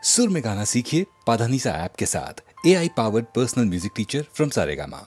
सुर में गाना सीखिए पाधानीसा ऐप के साथ। AI powered personal music teacher from Saregama.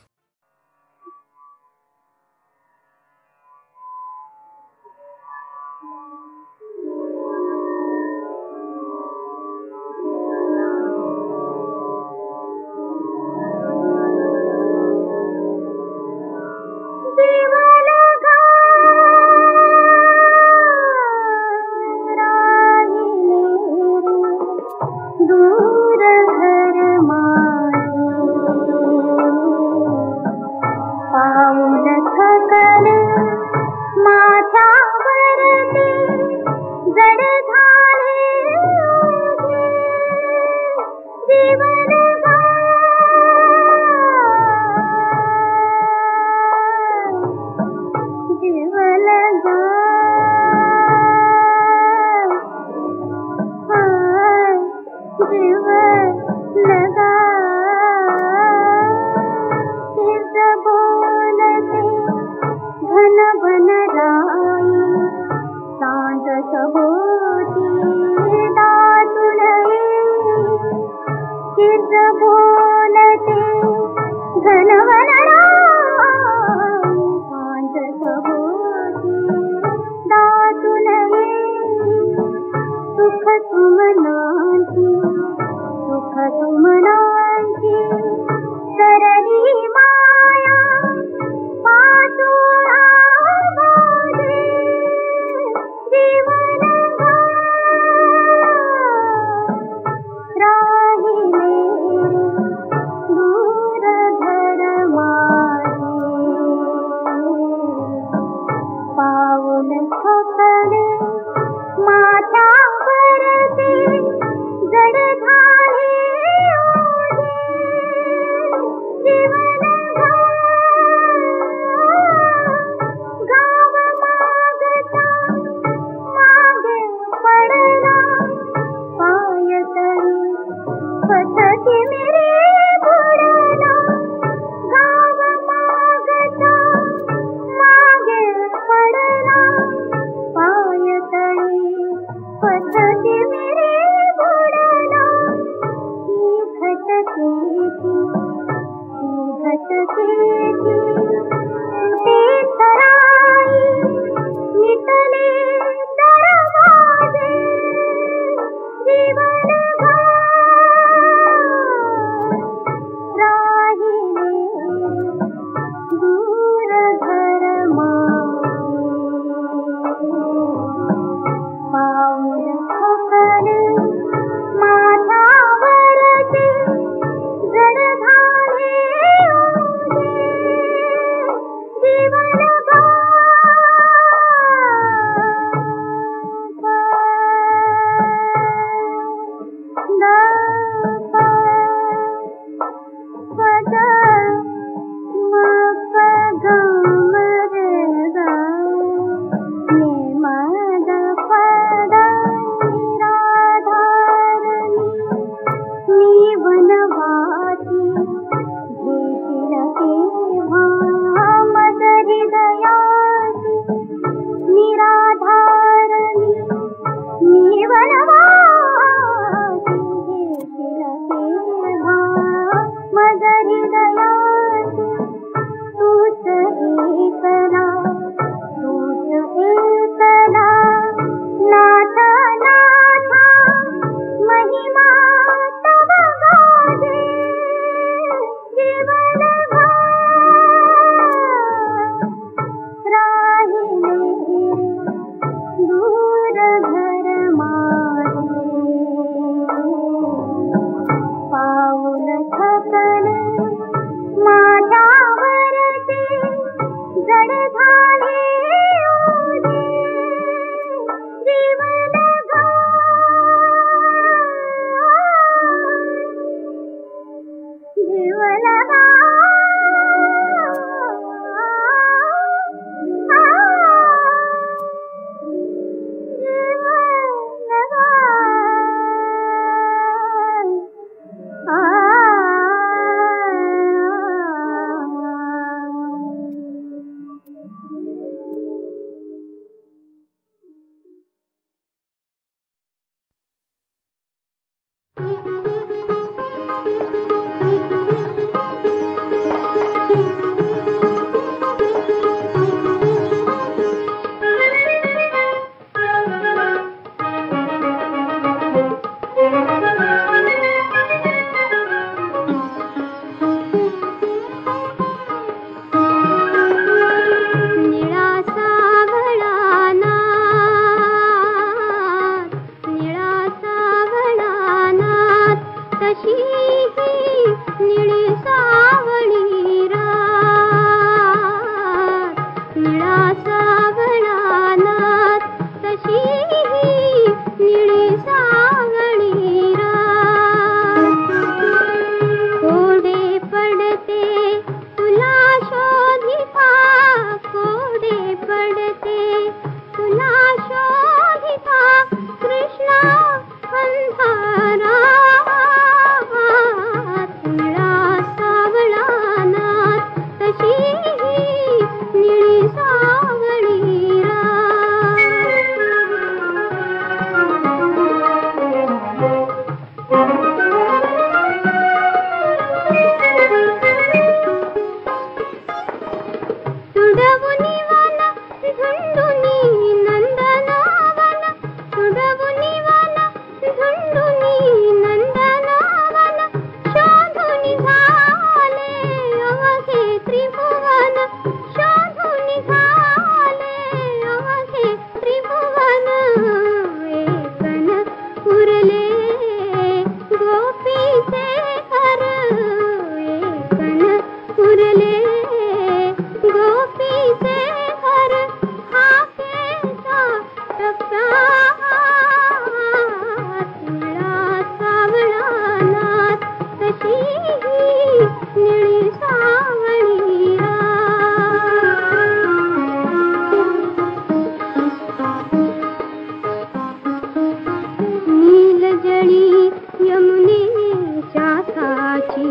साक्षाची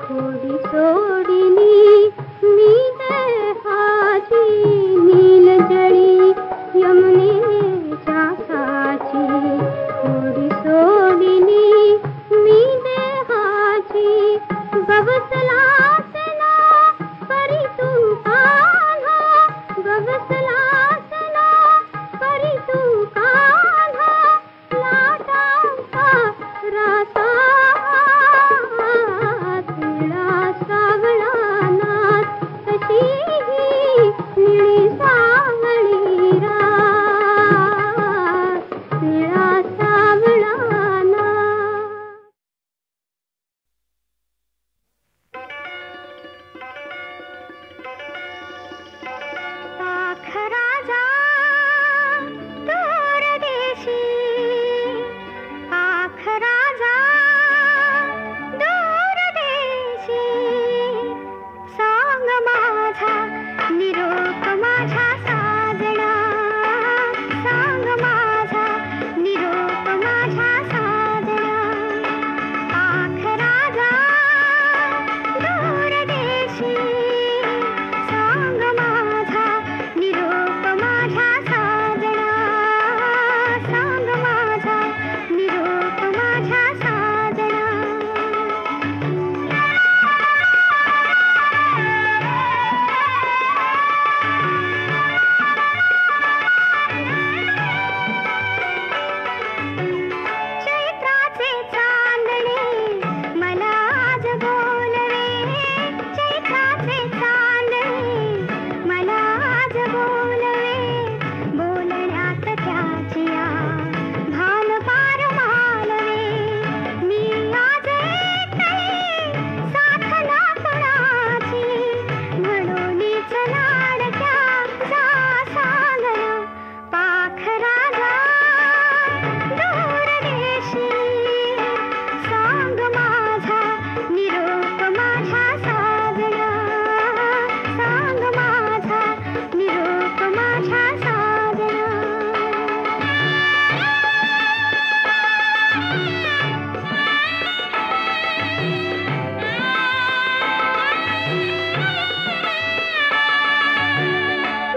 खोडी सोडिली मी देहाची नीलजळी यमुनेच्या साची खोडी सोडिली मी देहाची गवसलास ना परी तू कान्हा गवसलास ना परी तू कान्हा लाटांचा रासा तिळा सावळा नाच तशीही निळी सावळी रात तिळा सावळा नाच. पाखराजा दूरदेशी पाखराजा दूरदेशी सांग माझा निरोप माझ्या साजना सांग माझा निरोप माझ्या साजना पाखराजा दूरदेशी सांग माझा निरोप माझ्या साजना सांग माझा निरोप माझ्या साजना. चैत्राचे चांदणे मला आज बोलवे चैत्राचे चांदणे मला आज बोलवे बोलण्यात त्याचिया भान पार मालवे मी आज एकटी साथ ना कुणाची म्हणूनच लाडक्या जा सांगना पाखराजा दूरदेशी सांग माझा निरोप माझ्या साजना सांग माझा निरोप माझ्या साजना.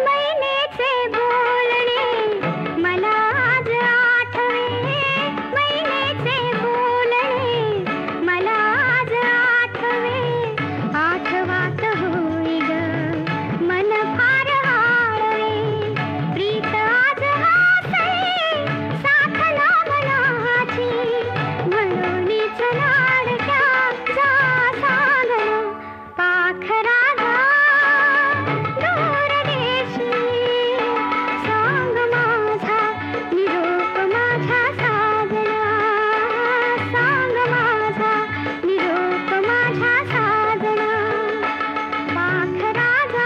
मैनेचे बोलणे मला आज आठवे मैनेचे बोलणे मला आज आठवे आठवात होई ग मन फार हाळवे प्रीत आज हासे साथ ना मनाची म्हणूनच लाडक्या जा सांगना पाखराजा दूरदेशी सांग माझा निरोप माझ्या साजना सांग माझा निरोप माझ्या साजना पाखराजा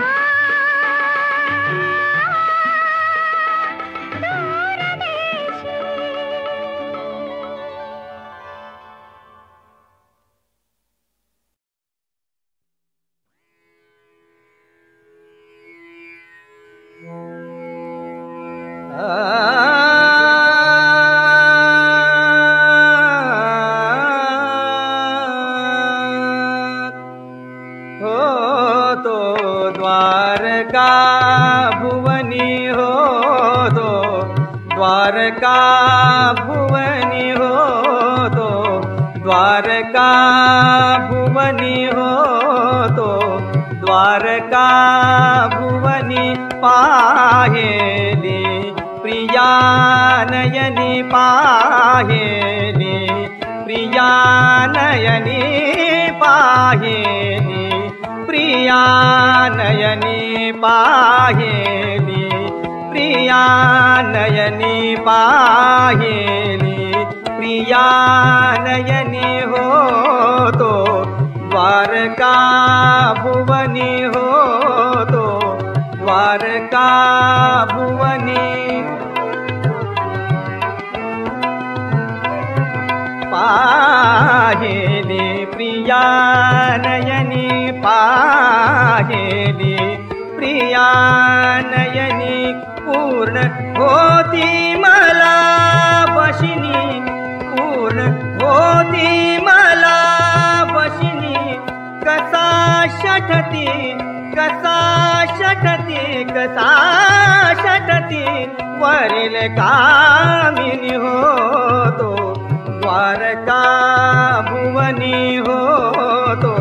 दूरदेशी. हो तो द्वारका भुवनी हो तो द्वारका भुवनी हो तो द्वारका भुवनी हो तो द्वारका भुवनी पाहेली प्रिया नयनी पाहेली प्रिया नयनी पाहेली प्रिया नयनी पाहेली प्रिया नयनी पाहेली प्रिया नयनी हो तो द्वारका भुवनी हो तो द्वारका भुवनी पाहेली प्रिया नयनी पाहेली प्रिया नयनी पूर्ण होती मला बशिनी पूर्ण होती मला शठती कसा शठती कसा शठती वरील कामिनी होतो द्वारका भुवनी होतो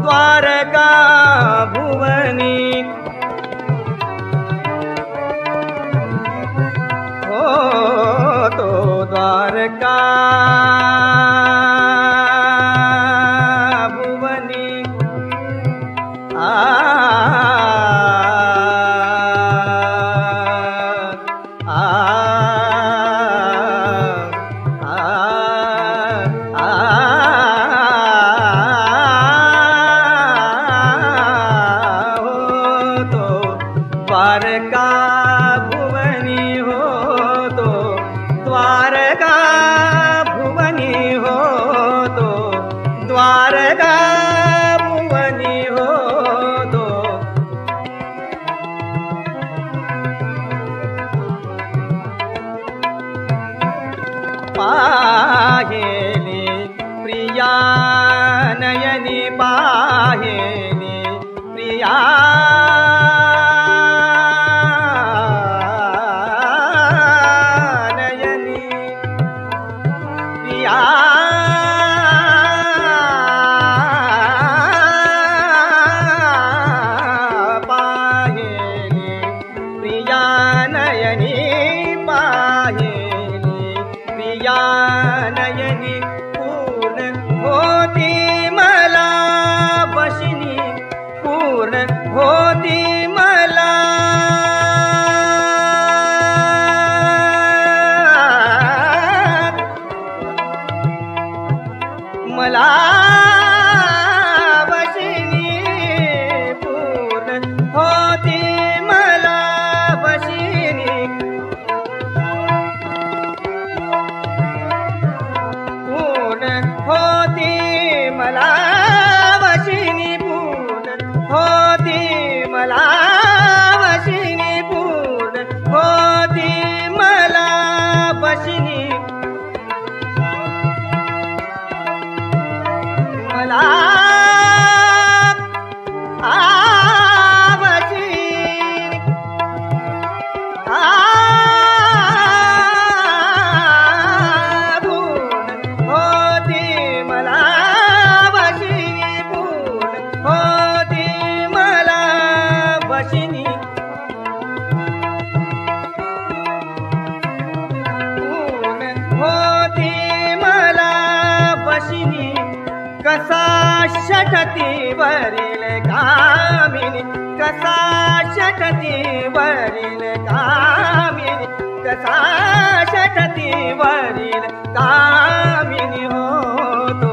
द्वारका भुवनी होतो द्वारका भुवनी द्वारका भुवनी होतो द्वारका भुवनी होतो द्वारका भुवनी होतो पाहेली प्रिया नयनी पाहेली प्रिया नयनी पूर्ण होती मला वशिनी पूर्ण होती मला मला वशिनी पूर्ण होती मला वशिनी होती मला वशिनी पूर्ण होती मला वशिनी पूर्ण होती मला वशिनी मला कसा शठती वरील कामिनी कसा शठती वरील कामिनी कसा शठती वरील कामिनी होतो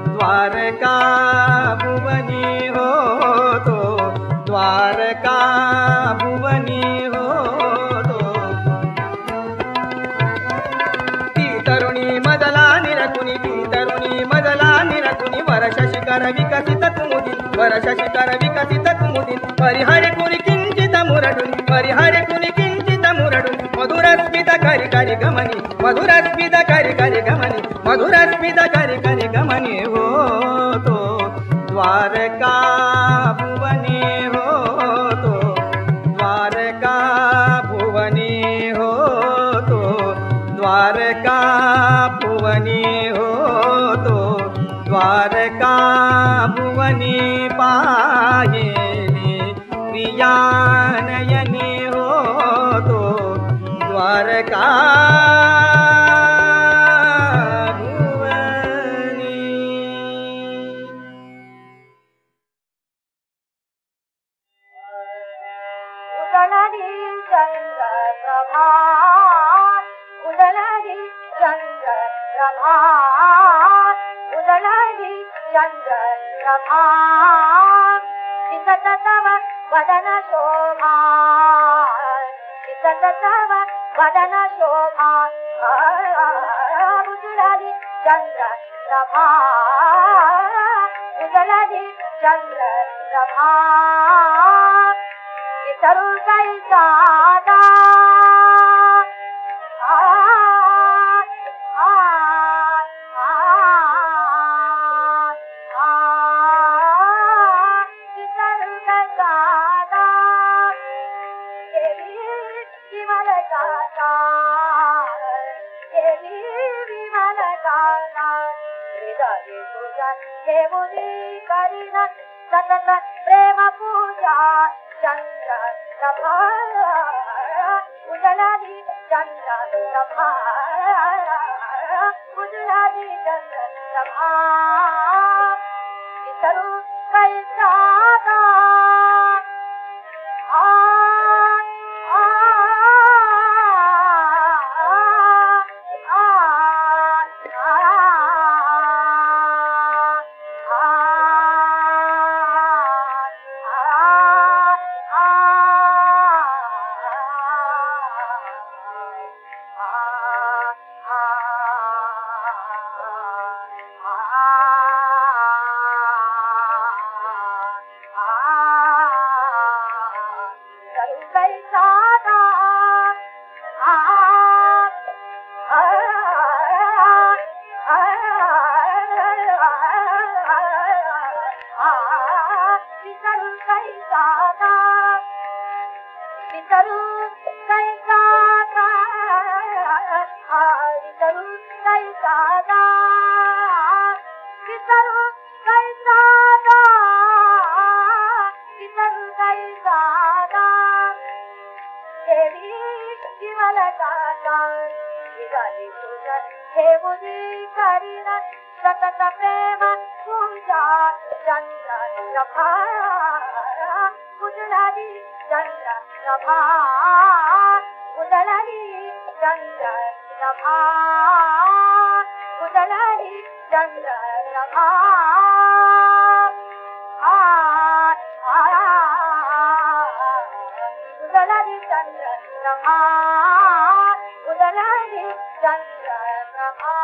द्वारका भुवनी होतो द्वारका भुवनी होतो ती तरुणी मदला निरकुनी ती तरुणी मदला निरकुनी वर्ष शिखर विकसित कुमुदी वर्ष शिखर विकसित कुमुदी परिहरे कुनि किंचित मुरडुन परिहरे कुनि किंचित मुरडुन मधुरस्मित करि करि गमनी मधुरस्मित करि करि गमनी मधुरस्मित करि करि गमनी होतो द्वारका भुवनी होतो द्वारका भुवनी होतो द्वारका भुवनी होतो द्वारका भुवनी पाहेली प्रिया नयनी होतो द्वारका भुवनी उदलरी चंद्र प्रभा उदलरी चंद्र प्रभा उदलरी चंद्र प्रभा चितत तव वदन शोभा चितत तव वदन शोभा उदलरी चंद्र प्रभा उदलरी चंद्र प्रभा इतरु कैसादा विरले तुझा घेऊनी करीन सतत प्रेम पूजा चंद्र प्रभा उजळाली चंद्र प्रभा उजळाली चंद्र प्रभा विसरू कैसा सतत प्रेम पूजा चंद्र प्रभा उजळाली चंद्र प्रभा उजळाली चंद्र प्रभा उजळाली चंद्र प्रभा उजळाली चंद्र प्रभा उजळाली चंद्र प्रभा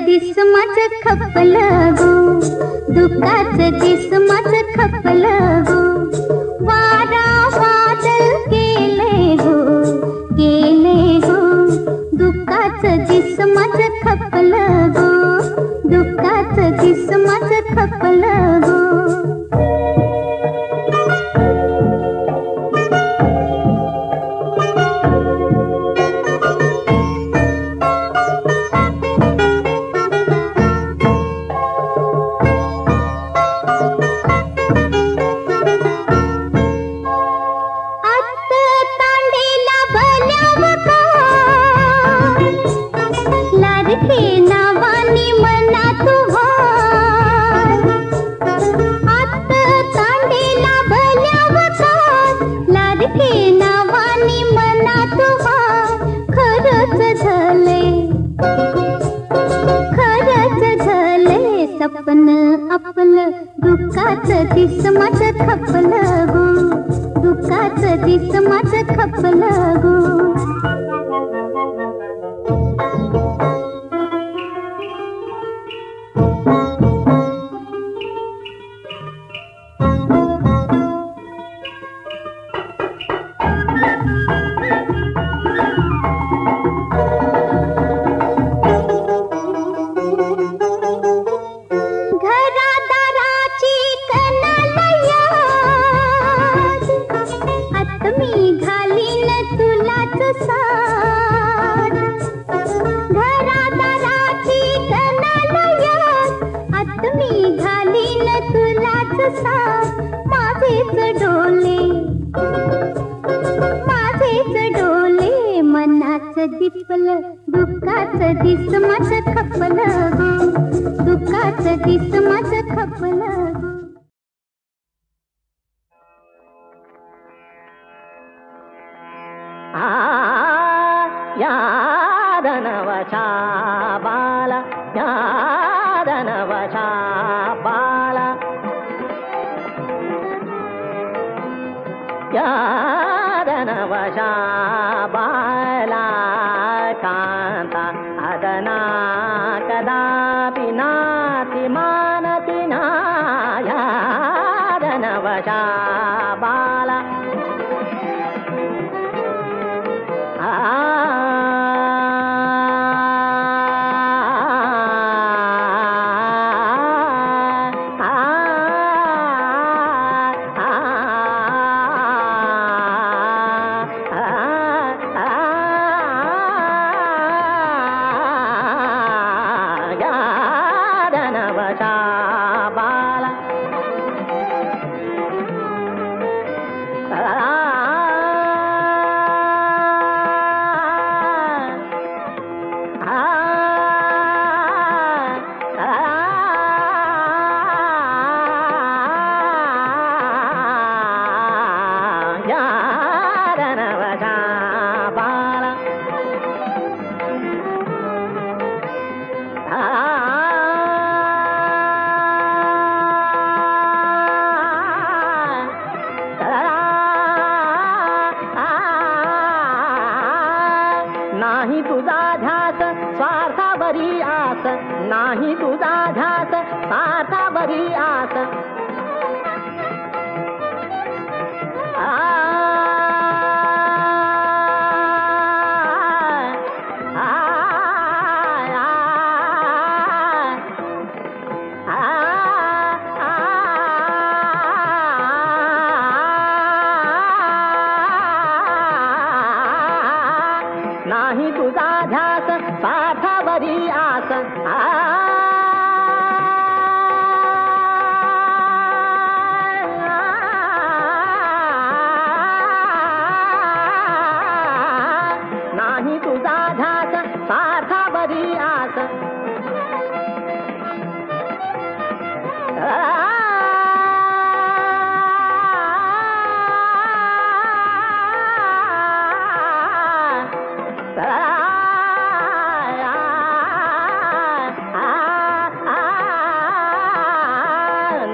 दिस माझ खपलं गो दुःखाचं दिस माझ खपलं गो वारा वादळ गेले गो दुःखाचं दिस माझ खपलं गो दुःखाचं दिस माझ खपलं गो सपन आपलं दुःखाचं दिस माझं खपलं गो दुःखाचं दिस माझं खपलं गो दिपलं दुःखाचं दिस माझं खपलं गो दुःखाचं दिस माझं खपलं गो. यादनवशा बाला यादनवशा बाला यादनवशा बाला कांता अदना कदापि नाति मानति ना यादनवशा बाला नाही तुझा ध्यास स्वार्थावरी आस नाही तुझा ध्यास स्वार्थावरी आस नाही तुझा ध्यास स्वार्थावरी आस नाही तुझा ध्यास स्वार्थावरी आस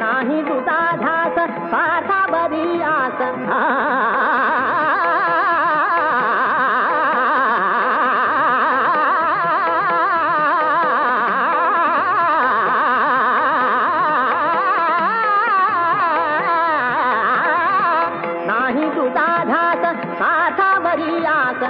नाही तुझा ध्यास स्वार्थावरी आस नाही तुझा ध्यास स्वार्थावरी आस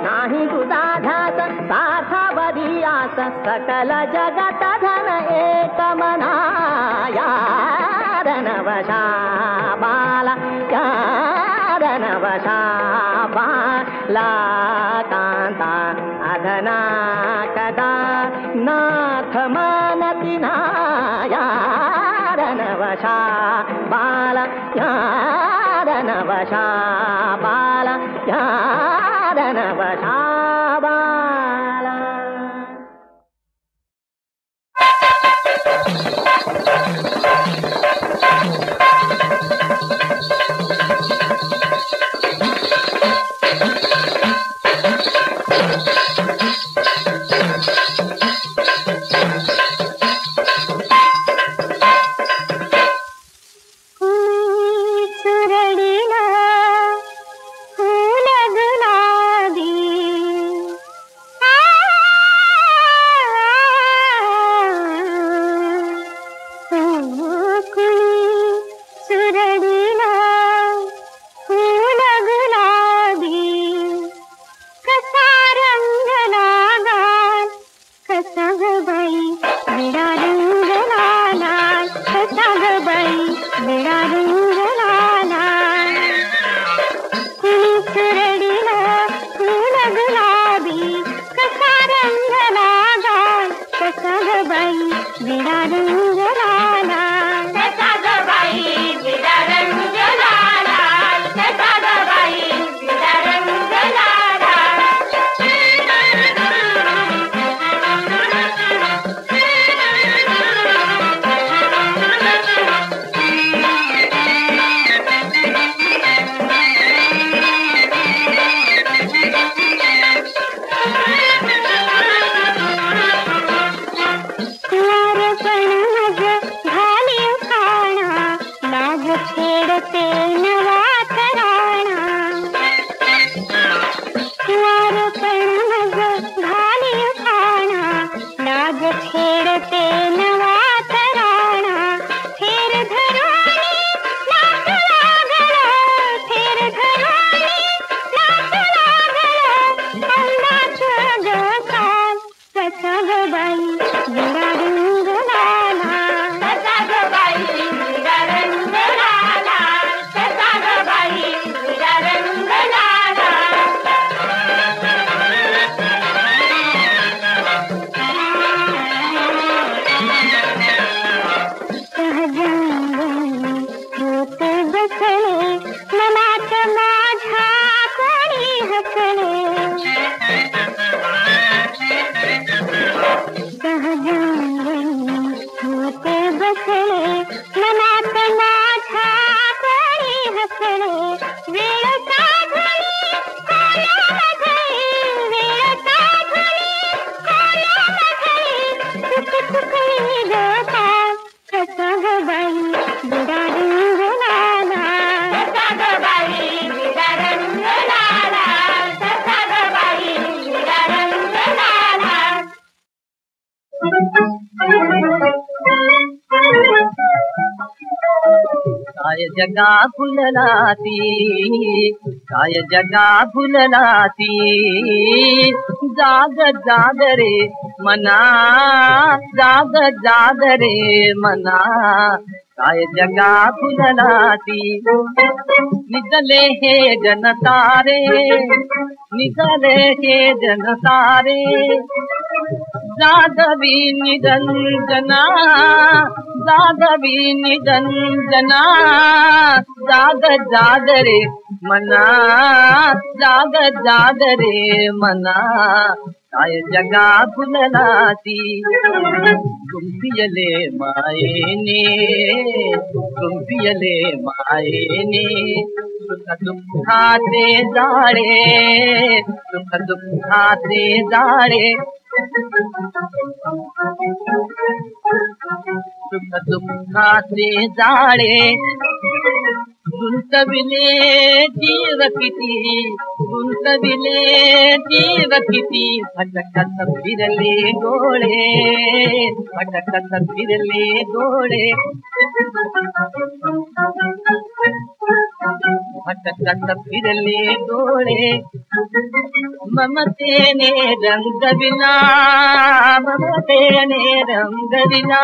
नाही तुझा ध्यास स्वार्थावरी आस सकल जगत धन एक मना यादनवशा बाला यादनवशा बाला कांता अधना कदा नाथ मानति ना यादनवशा बाला यादनवशा बाला यादनवशा बाला विडा रंग लाला मनात माझ्या कोणी हसणे वेळ साधली कोणामध्ये वेळ साधली कोणामध्ये चुक चुकली लोका कसा ग बाई विडा रंग लाला कसा ग बाई विडा रंग लाला कसा ग बाई विडा रंग लाला काय जगा फुललाती काय जगा फुललाती जाग जाग रे मना जाग जाग रे मना काय जगा फुललाती निजले हे जनतारे निजले हे जनतारे जागवी निरंजना जागवी निरंजना जाग जाग रे मना जाग जाग रे मना काय जगा फुललाती गुंफियले मायेने गुंफियले मायेने सुख दुःखाचे जाळे सुख दुःखाचे जाळे सुख दुःखाचे जाळे गुंतविले जीव किती गुंतविले जीव किती भटकत फिरले डोळे भटकत फिरले डोळे भटकत फिरले डोळे ममतेने रंगविला ममतेने रंगविला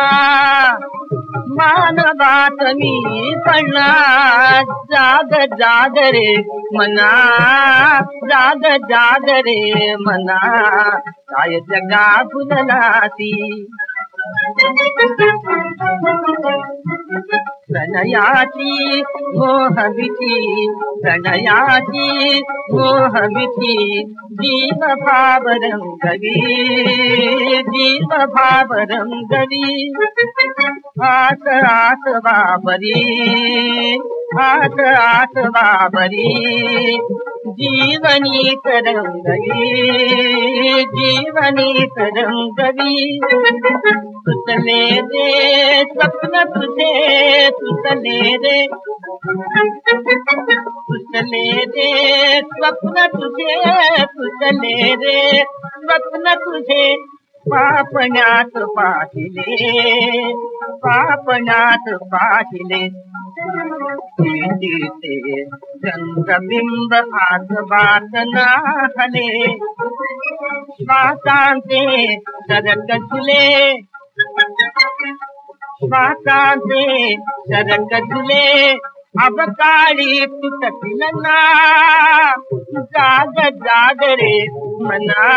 मानवात मी पडणार जाग जाग रे मना जाग जाग रे मना काय जगा फुललाती प्रणयाची मोहविती प्रणयाची मोहविती जीव भाव रंगवी जीव भाव रंगवी आस आस बाबरी आस आस बाबरी जीवनी तरंगवी जीवनी तरंगवी सुतले रे स्वप्न तुझे सुतले रे सुतले रे स्वप्न तुझे सुतले रे स्वप्न तुझे पापण्यात पाहिले पापण्यात पाहिले ते रंगबिंब आजबात नाहले श्वासांचे सरक झुले श्वासांचे सरक झुले अब काळी तुटतील ना जाग जाग रे मना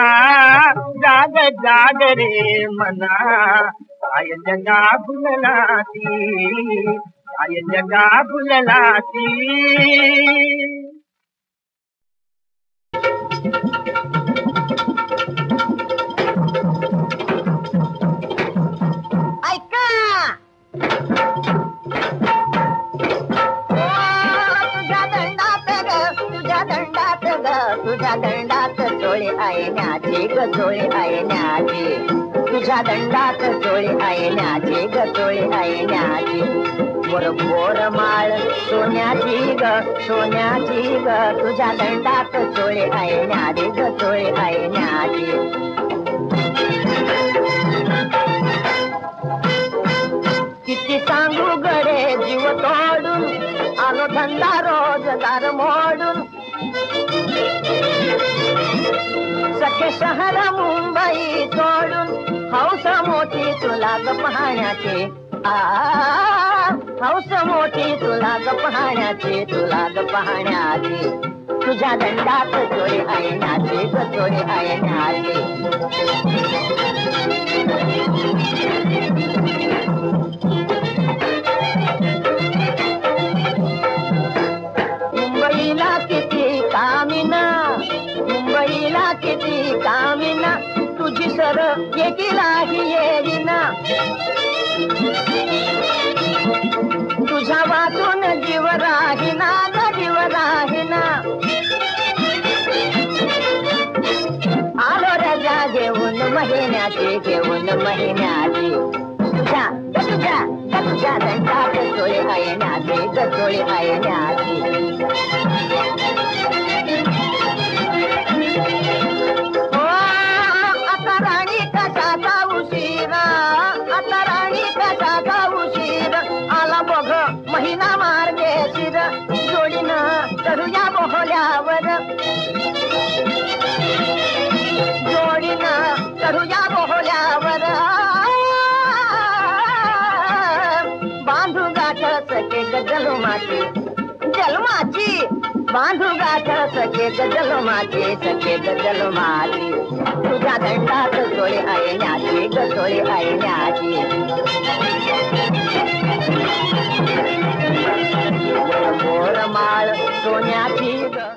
जाग जाग रे मना काय जगा फुललाती काय जगा फुललाती ऐका तुझ्या दंडात चोळी आयण्याची ग चोळी आयण्याची तुझ्या दंडात चोळी आयण्याची ग चोळी आयण्याची बोर बोर माळ सोन्याची ग सोन्याची ग तुझ्या दंडात चोळी आयण्याची ग चोळी आयण्याची किती सांगू गडे जीव तोडून आलो धंदा रोजगार मोडून सखे शहर मुंबई सोडून हौस मोठी तुला ग पाहण्याची हौस मोठी तुला ग पाहण्याची तुला ग पाहण्याची तुझ्या दंडात चोळी आयण्याची ग चोळी आयण्याची मुंबईला किती कामिना मुंबईला किती कामिना तुझी सर एकीलाही येईना घेऊन महिन्याची तुझ्या तुझ्या दंडात चोळी आयण्याची ग चोळी आयण्याची आता राणी कशाचा उशीर आता राणी कशाचा उशीर आला बघ महिना मार्गे शिर जोडीनं चढूया बोहल्यावर जोडीनं चढूया बोहल्यावर बांधू गाठ सके जलमाची जलमाची बांधू गाठ सके जलमाची सके जलमाची तुझ्या दंडात चोळी आयण्याची ग चोळी आयण्याची गोर माळ सोन्याची ग